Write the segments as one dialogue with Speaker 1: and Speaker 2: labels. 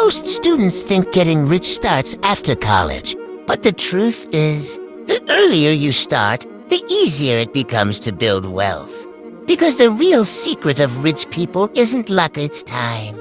Speaker 1: Most students think getting rich starts after college, but the truth is, the earlier you start, the easier it becomes to build wealth. Because the real secret of rich people isn't luck, it's time.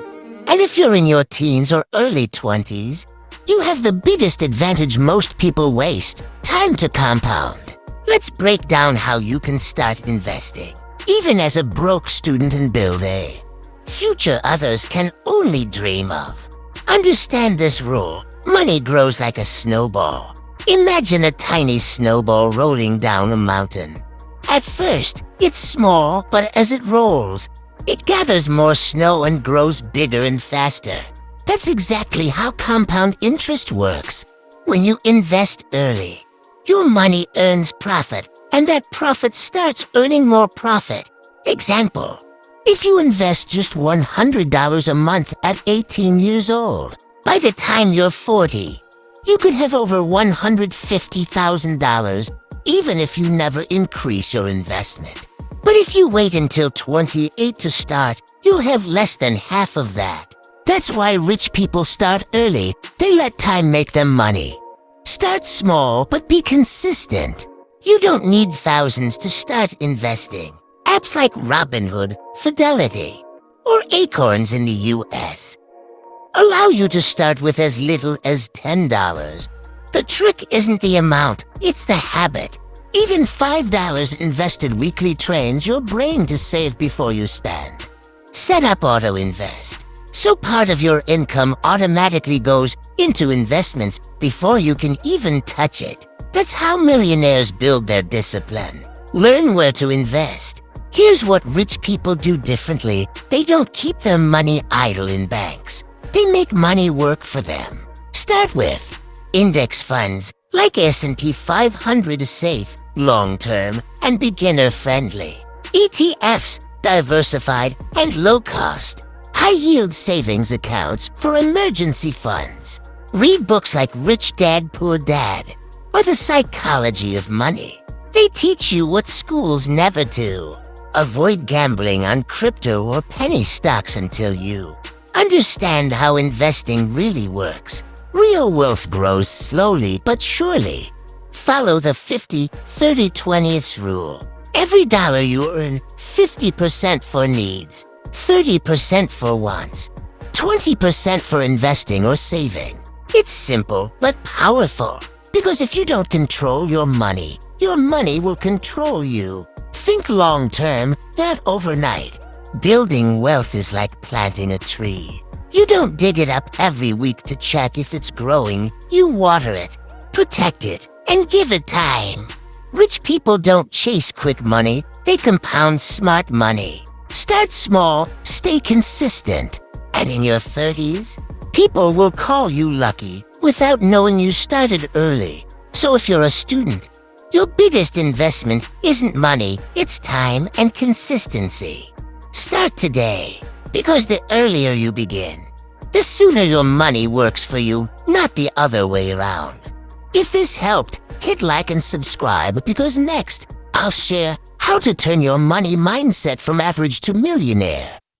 Speaker 1: And if you're in your teens or early 20s, you have the biggest advantage most people waste: time to compound. Let's break down how you can start investing, even as a broke student, and build a future others can only dream of. Understand this rule: money grows like a snowball. Imagine a tiny snowball rolling down a mountain. At first, it's small, but as it rolls, it gathers more snow and grows bigger and faster. That's exactly how compound interest works. When you invest early, your money earns profit, and that profit starts earning more profit. Example: if you invest just $100 a month at 18 years old, by the time you're 40, you could have over $150,000, even if you never increase your investment. But if you wait until 28 to start, you'll have less than half of that. That's why rich people start early. They let time make them money. Start small, but be consistent. You don't need thousands to start investing. Apps like Robinhood, Fidelity, or Acorns in the US allow you to start with as little as $10. The trick isn't the amount, it's the habit. Even $5 invested weekly trains your brain to save before you spend. Set up Auto Invest, so part of your income automatically goes into investments before you can even touch it. That's how millionaires build their discipline. Learn where to invest. Here's what rich people do differently: they don't keep their money idle in banks. They make money work for them. Start with index funds, like S&P 500 is safe, long-term, and beginner-friendly. ETFs, diversified and low-cost. High-yield savings accounts for emergency funds. Read books like Rich Dad, Poor Dad, or The Psychology of Money. They teach you what schools never do. Avoid gambling on crypto or penny stocks until you understand how investing really works. Real wealth grows slowly but surely. Follow the 50-30-20 rule. Every dollar you earn, 50% for needs, 30% for wants, 20% for investing or saving. It's simple but powerful, because if you don't control your money will control you. Think long-term, not overnight. Building wealth is like planting a tree. You don't dig it up every week to check if it's growing. You water it, protect it, and give it time. Rich people don't chase quick money, they compound smart money. Start small, stay consistent, and in your 30s, people will call you lucky without knowing you started early. So if you're a student, your biggest investment isn't money, it's time and consistency. Start today, because the earlier you begin, the sooner your money works for you, not the other way around. If this helped, hit like and subscribe, because next, I'll share how to turn your money mindset from average to millionaire.